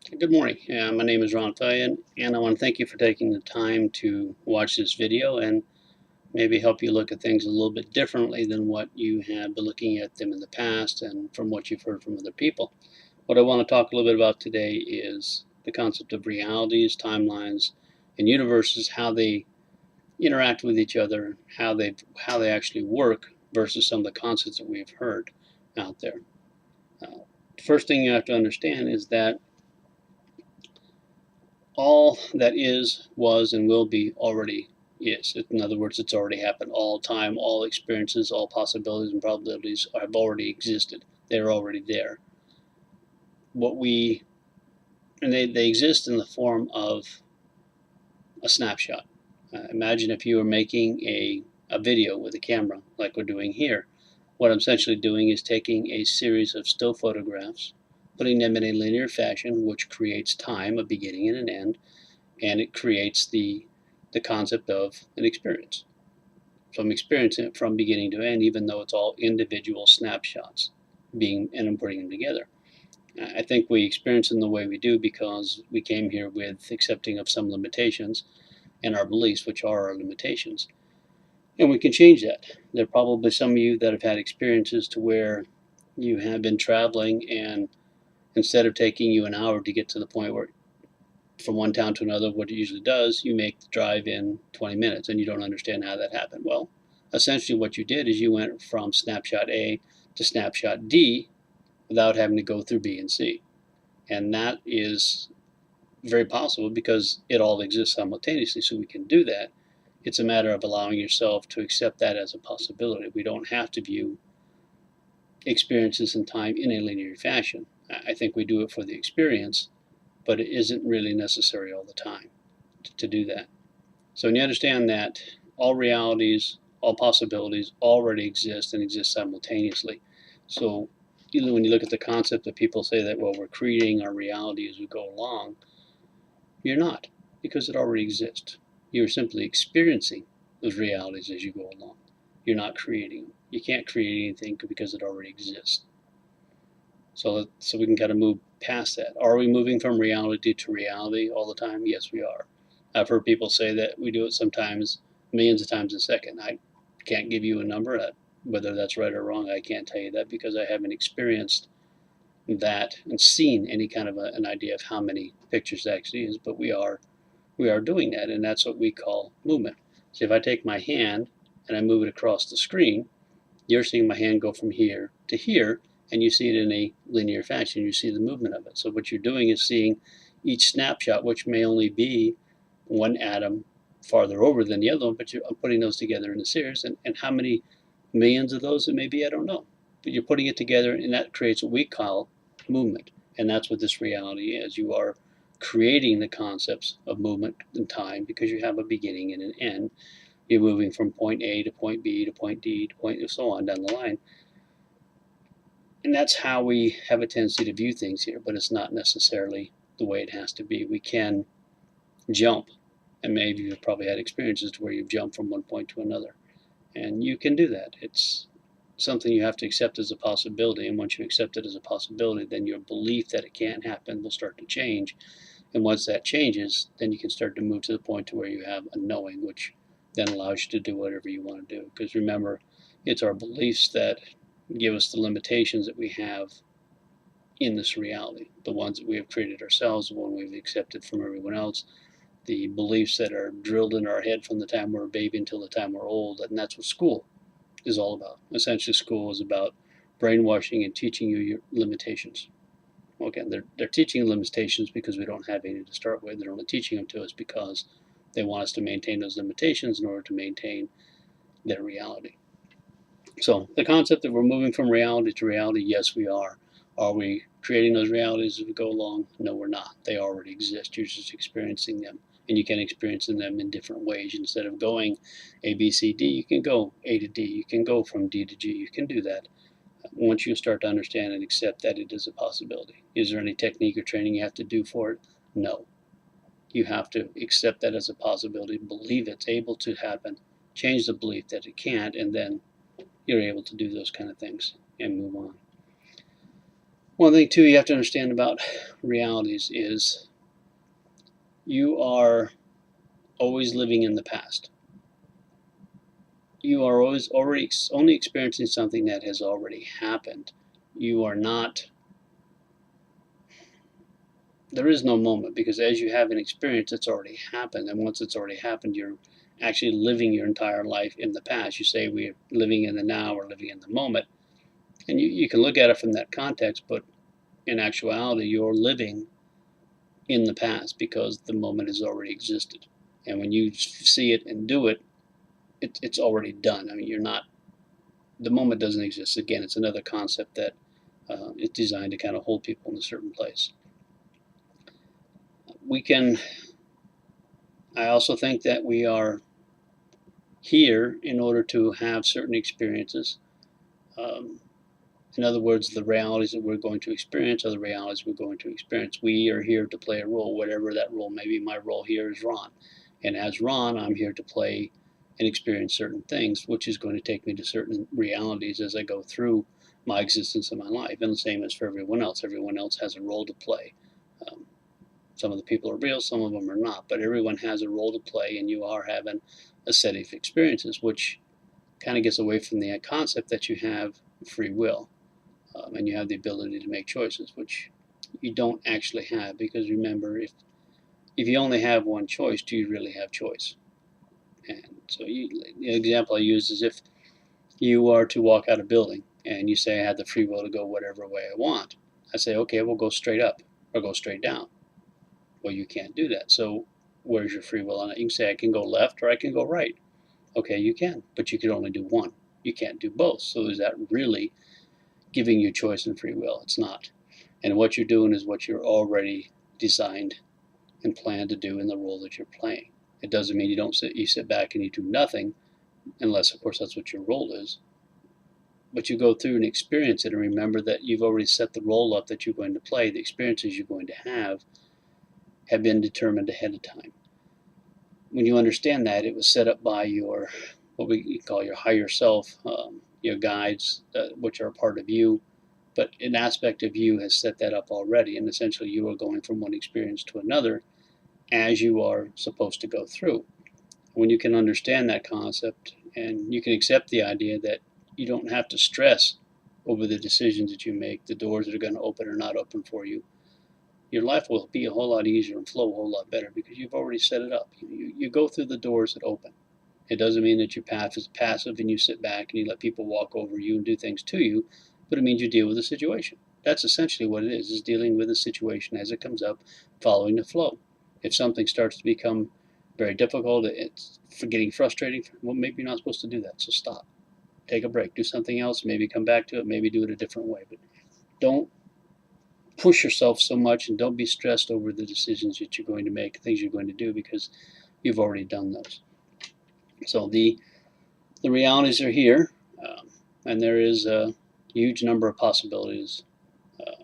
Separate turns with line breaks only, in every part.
Good morning. My name is Ronald Fellion, and I want to thank you for taking the time to watch this video and maybe help you look at things a little bit differently than what you have been looking at them in the past and from what you've heard from other people. What I want to talk a little bit about today is the concept of realities, timelines, and universes, how they interact with each other, how they actually work versus some of the concepts that we've heard out there. The first thing you have to understand is that all that is, was, and will be already is. In other words, it's already happened. All time, all experiences, all possibilities and probabilities have already existed. They're already there. What we and they exist in the form of a snapshot. Imagine if you were making a video with a camera like we're doing here. What I'm essentially doing is taking a series of still photographs, putting them in a linear fashion, which creates time, a beginning and an end, and it creates the concept of an experience. So I'm experiencing it from beginning to end, even though it's all individual snapshots and I'm putting them together. I think we experience in the way we do because we came here with accepting of some limitations and our beliefs, which are our limitations. And we can change that. There are probably some of you that have had experiences to where you have been traveling, and instead of taking you an hour to get to the point where from one town to another, what it usually does, you make the drive in 20 minutes and you don't understand how that happened. Well, essentially what you did is you went from snapshot A to snapshot D without having to go through B and C. And that is very possible because it all exists simultaneously, so we can do that. It's a matter of allowing yourself to accept that as a possibility. We don't have to view experiences in time in a linear fashion. I think we do it for the experience, but it isn't really necessary all the time to do that. So when you understand that all realities, all possibilities already exist and exist simultaneously. So even when you look at the concept that people say that, well, we're creating our reality as we go along, you're not, because it already exists. You're simply experiencing those realities as you go along. You're not creating them. You can't create anything because it already exists. So we can kind of move past that. Are we moving from reality to reality all the time? Yes, we are. I've heard people say that we do it sometimes millions of times a second. I can't give you a number, whether that's right or wrong. I can't tell you that because I haven't experienced that and seen any kind of an idea of how many pictures that actually is. But we are doing that, and that's what we call movement. So if I take my hand and I move it across the screen, you're seeing my hand go from here to here, and you see it in a linear fashion. You see the movement of it. So what you're doing is seeing each snapshot, which may only be one atom farther over than the other one, but you're putting those together in a series. And how many millions of those it may be, I don't know. But you're putting it together, and that creates what we call movement. And that's what this reality is. You are creating the concepts of movement and time because you have a beginning and an end. You're moving from point A to point B to point D to point, so on down the line. And that's how we have a tendency to view things here, but it's not necessarily the way it has to be. We can jump, and maybe you've probably had experiences to where you've jumped from one point to another, and you can do that. It's something you have to accept as a possibility, and once you accept it as a possibility, then your belief that it can't happen will start to change. And once that changes, then you can start to move to the point to where you have a knowing, which then allows you to do whatever you want to do. Because remember, it's our beliefs that give us the limitations that we have in this reality, the ones that we have created ourselves, the one we've accepted from everyone else, the beliefs that are drilled in our head from the time we're a baby until the time we're old. And that's what school is all about. Essentially, school is about brainwashing and teaching you your limitations. Well, again, they're teaching limitations because we don't have any to start with. They're only teaching them to us because they want us to maintain those limitations in order to maintain their reality. So the concept that we're moving from reality to reality, yes, we are. Are we creating those realities as we go along? No, we're not. They already exist. You're just experiencing them. And you can experience them in different ways. Instead of going A, B, C, D, you can go A to D. You can go from D to G. You can do that once you start to understand and accept that it is a possibility. Is there any technique or training you have to do for it? No. You have to accept that as a possibility, believe it's able to happen, change the belief that it can't, and then you're able to do those kind of things and move on. One thing too you have to understand about realities is you are always living in the past. You are always already only experiencing something that has already happened. You are not, there is no moment, because as you have an experience, it's already happened. And once it's already happened, you're actually living your entire life in the past. You say we're living in the now, or living in the moment. And you can look at it from that context, but in actuality, you're living in the past because the moment has already existed. And when you see it and do it, it's already done. I mean, you're not, the moment doesn't exist. Again, it's another concept that is designed to kind of hold people in a certain place. We can, I also think that we are here in order to have certain experiences. Um, in other words, the realities that we're going to experience are the realities we're going to experience. We are here to play a role, whatever that role may be. My role here is Ron. And as Ron, I'm here to play and experience certain things, which is going to take me to certain realities as I go through my existence in my life. And the same as for everyone else. Everyone else has a role to play. Um, some of the people are real, some of them are not. But everyone has a role to play, and you are having a set of experiences, which kind of gets away from the concept that you have free will. And you have the ability to make choices, which you don't actually have, because remember, if you only have one choice, do you really have choice? And so the example I use is if you are to walk out a building and you say I have the free will to go whatever way I want. I say, okay, we'll go straight up or go straight down. Well, you can't do that. So where's your free will on it? You can say I can go left or I can go right. Okay, you can, but you can only do one. You can't do both. So is that really giving you choice and free will? It's not. And what you're doing is what you're already designed and planned to do in the role that you're playing. It doesn't mean you sit back and you do nothing, unless of course that's what your role is. But you go through and experience it, and remember that you've already set the role up that you're going to play. The experiences you're going to have been determined ahead of time. When you understand that, it was set up by your, what we call your higher self, your guides, which are a part of you. But an aspect of you has set that up already, and essentially you are going from one experience to another as you are supposed to go through. When you can understand that concept, and you can accept the idea that you don't have to stress over the decisions that you make, the doors that are going to open or not open for you, your life will be a whole lot easier and flow a whole lot better because you've already set it up. You go through the doors that open. It doesn't mean that your path is passive and you sit back and you let people walk over you and do things to you, but it means you deal with the situation. That's essentially what it is dealing with the situation as it comes up, following the flow. If something starts to become very difficult, it's getting frustrating, well, maybe you're not supposed to do that, so stop. Take a break, do something else, maybe come back to it, maybe do it a different way. But don't push yourself so much, and don't be stressed over the decisions that you're going to make, things you're going to do, because you've already done those. So the realities are here, and there is a huge number of possibilities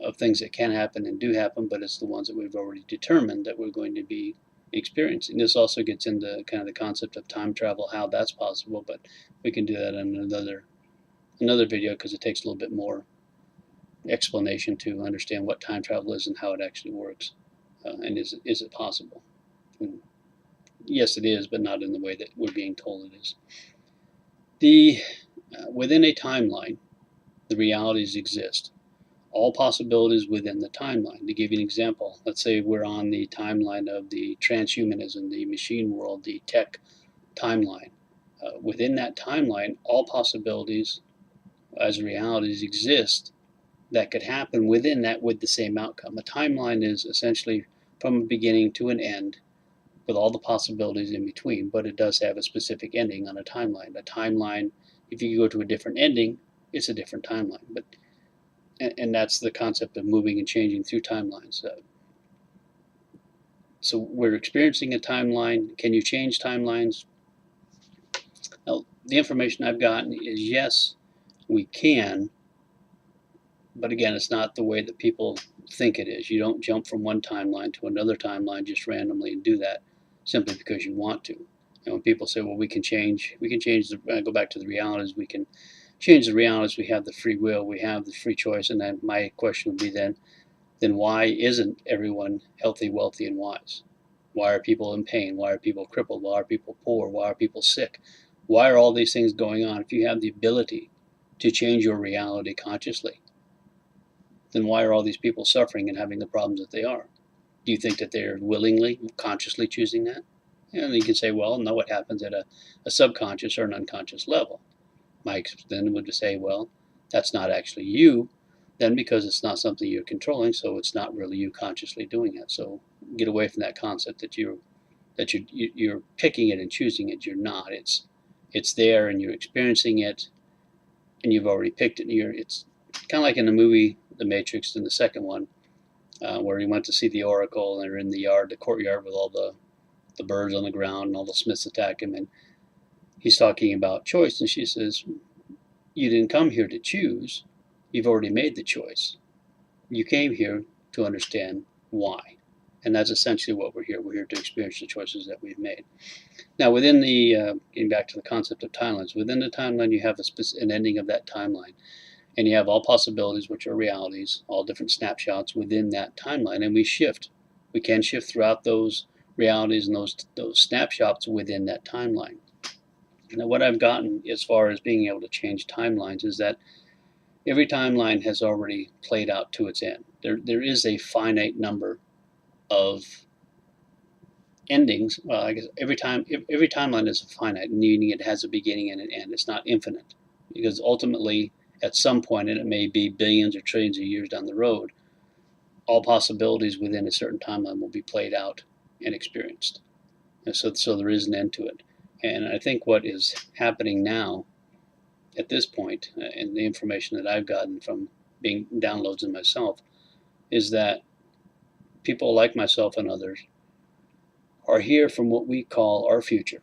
of things that can happen and do happen, but it's the ones that we've already determined that we're going to be experiencing. This also gets into kind of the concept of time travel, how that's possible, but we can do that in another video because it takes a little bit more explanation to understand what time travel is and how it actually works, and is it possible? And yes, it is, but not in the way that we're being told it is. Within a timeline, the realities exist. All possibilities within the timeline. To give you an example, let's say we're on the timeline of the transhumanism, the machine world, the tech timeline. Within that timeline, all possibilities as realities exist that could happen within that with the same outcome. A timeline is essentially from a beginning to an end with all the possibilities in between, but it does have a specific ending on a timeline. A timeline, if you go to a different ending, it's a different timeline. But and that's the concept of moving and changing through timelines. So we're experiencing a timeline. Can you change timelines? Now, the information I've gotten is yes, we can, but again, it's not the way that people think it is. You don't jump from one timeline to another timeline just randomly and do that simply because you want to. And when people say, well, we can change go back to the realities, we can change the realities, we have the free will, we have the free choice. And then my question would be then why isn't everyone healthy, wealthy, and wise? Why are people in pain? Why are people crippled? Why are people poor? Why are people sick? Why are all these things going on? If you have the ability to change your reality consciously, then why are all these people suffering and having the problems that they are? Do you think that they're willingly, consciously choosing that? And you can say, well, no, it happens at a subconscious or an unconscious level. Mike then would say, well, that's not actually you, then, because it's not something you're controlling, so it's not really you consciously doing it. So get away from that concept that you're picking it and choosing it. You're not. It's there and you're experiencing it, and you've already picked it. It's kind of like in the movie The Matrix, in the second one, where he went to see the Oracle, and they're in the courtyard with all the birds on the ground, and all the Smiths attack him, and he's talking about choice, and she says, you didn't come here to choose. You've already made the choice. You came here to understand why. And that's essentially what we're here. We're here to experience the choices that we've made. Now, within the, getting back to the concept of timelines, within the timeline, you have an ending of that timeline. And you have all possibilities, which are realities, all different snapshots within that timeline. And we shift. We can shift throughout those realities and those snapshots within that timeline. Now, what I've gotten as far as being able to change timelines is that every timeline has already played out to its end. There is a finite number of endings. Well, I guess every timeline is finite, meaning it has a beginning and an end. It's not infinite, because ultimately, at some point, and it may be billions or trillions of years down the road, all possibilities within a certain timeline will be played out and experienced. And so there is an end to it. And I think what is happening now at this point, and the information that I've gotten from being downloads in myself, is that people like myself and others are here from what we call our future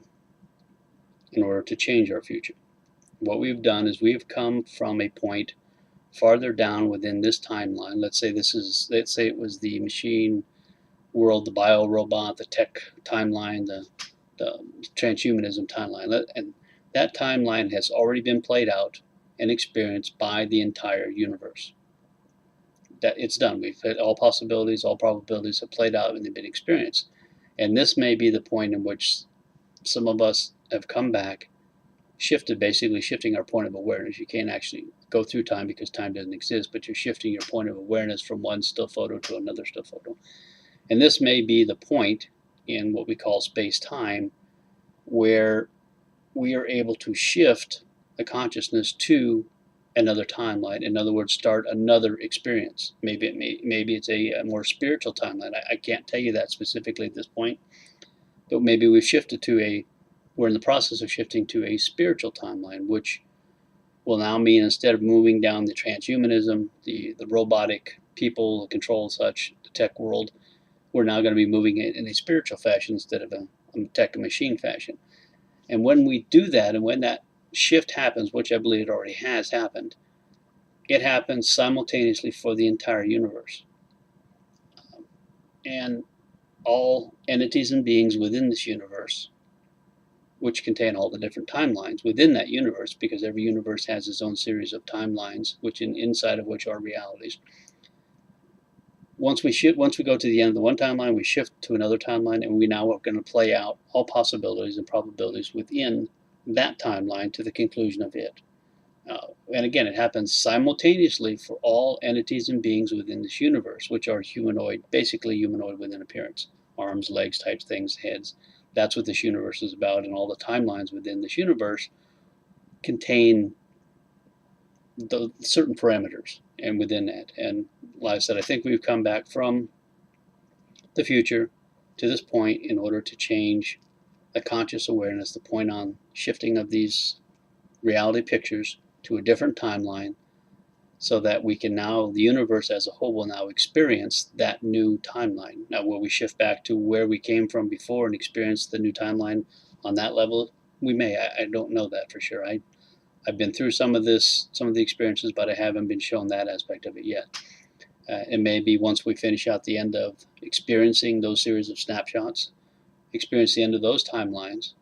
in order to change our future. What we've done is we've come from a point farther down within this timeline. Let's say it was the machine world, the bio robot, the tech timeline, the transhumanism timeline. And that timeline has already been played out and experienced by the entire universe. That it's done. We've had all possibilities, all probabilities have played out and they've been experienced. And this may be the point in which some of us have come back, basically shifting our point of awareness. You can't actually go through time because time doesn't exist, but you're shifting your point of awareness from one still photo to another still photo. And this may be the point in what we call space-time where we are able to shift the consciousness to another timeline. In other words, start another experience. Maybe it's a more spiritual timeline. I can't tell you that specifically at this point, but maybe we're in the process of shifting to a spiritual timeline, which will now mean instead of moving down the transhumanism, the robotic people, the control such, the tech world, we're now going to be moving it in a spiritual fashion instead of a tech and machine fashion. And when we do that, and when that shift happens, which I believe it already has happened, it happens simultaneously for the entire universe. And all entities and beings within this universe, which contain all the different timelines within that universe, because every universe has its own series of timelines, which inside of which are realities. Once we go to the end of the one timeline, we shift to another timeline, and we now are going to play out all possibilities and probabilities within that timeline to the conclusion of it. And again, it happens simultaneously for all entities and beings within this universe, which are humanoid, basically humanoid within appearance. Arms, legs, types things, heads. That's what this universe is about, and all the timelines within this universe contain the certain parameters and within that. And like I said, I think we've come back from the future to this point in order to change the conscious awareness, the point on shifting of these reality pictures to a different timeline, so that we can now, the universe as a whole will now experience that new timeline. Now, will we shift back to where we came from before and experience the new timeline on that level? We may. I don't know that for sure. I've been through some of the experiences, but I haven't been shown that aspect of it yet. And maybe once we finish out the end of experiencing those series of snapshots, experience the end of those timelines,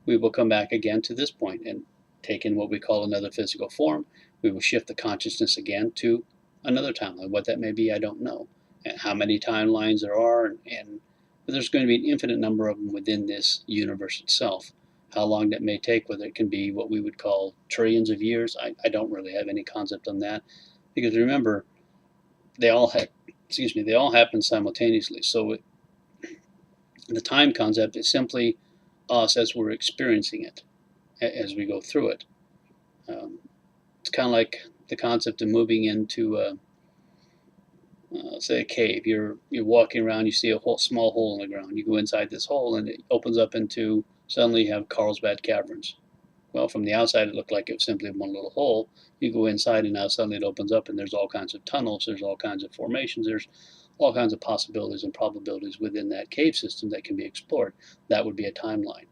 we will come back again to this point. And take in what we call another physical form. We will shift the consciousness again to another timeline. What that may be, I don't know. And how many timelines there are, and there's going to be an infinite number of them within this universe itself. How long that may take, whether it can be what we would call trillions of years, I don't really have any concept on that. Because remember, they all happen simultaneously. So the time concept is simply us as we're experiencing it as we go through it. It's kind of like the concept of moving into say a cave. You're walking around, you see a small hole in the ground. You go inside this hole, and it opens up into, suddenly you have Carlsbad Caverns. Well, from the outside, it looked like it was simply one little hole. You go inside, and now suddenly it opens up, and there's all kinds of tunnels. There's all kinds of formations. There's all kinds of possibilities and probabilities within that cave system that can be explored. That would be a timeline.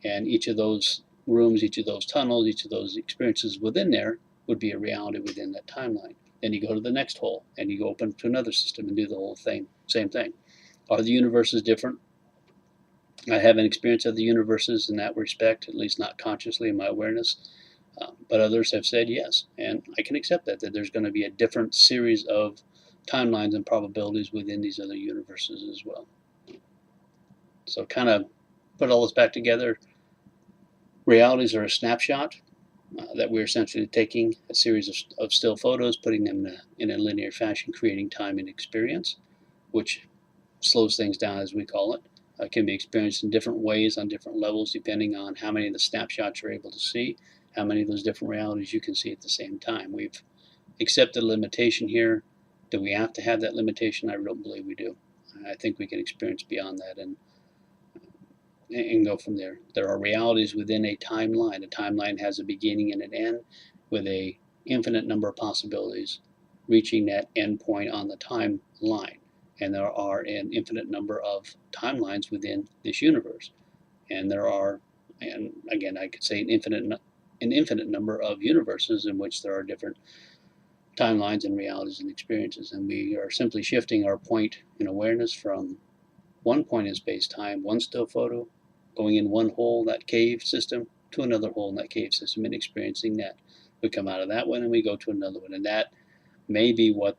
And each of those rooms, each of those tunnels, each of those experiences within there would be a reality within that timeline. Then you go to the next hole, and you go open to another system and do the whole thing, same thing. Are the universes different? I haven't experienced other universes in that respect, at least not consciously in my awareness. But others have said yes, and I can accept that there's going to be a different series of timelines and probabilities within these other universes as well. So kind of put all this back together. Realities are a snapshot that we're essentially taking a series of still photos, putting them in a linear fashion, creating time and experience, which slows things down, as we call it. Can be experienced in different ways on different levels, depending on how many of the snapshots you're able to see, how many of those different realities you can see at the same time. We've accepted a limitation here. Do we have to have that limitation? I don't believe we do. I think we can experience beyond that and go from there. There are realities within a timeline. A timeline has a beginning and an end with a infinite number of possibilities reaching that end point on the timeline. And there are an infinite number of timelines within this universe. And there are, and again, I could say an infinite number of universes in which there are different timelines and realities and experiences. And we are simply shifting our point in awareness from one point in space-time, one still photo, going in one hole, that cave system, to another hole in that cave system and experiencing that. We come out of that one and we go to another one. And that may be what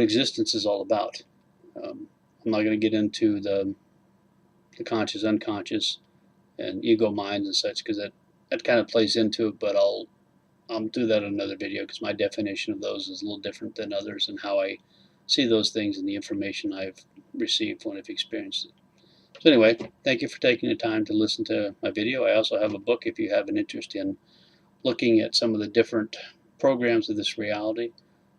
existence is all about. I'm not going to get into the conscious, unconscious, and ego minds and such, because that kind of plays into it, but I'll do that in another video, because my definition of those is a little different than others, and how I see those things and the information I've received when I've experienced it. So anyway, thank you for taking the time to listen to my video. I also have a book if you have an interest in looking at some of the different programs of this reality.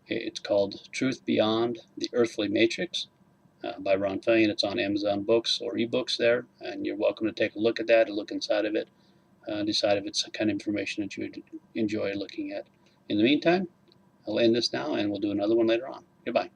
It's called Truth Beyond the Earthly Matrix by Ronald Fellion. It's on Amazon Books or eBooks there, and you're welcome to take a look at that and look inside of it, decide if it's the kind of information that you would enjoy looking at. In the meantime, I'll end this now, and we'll do another one later on. Goodbye.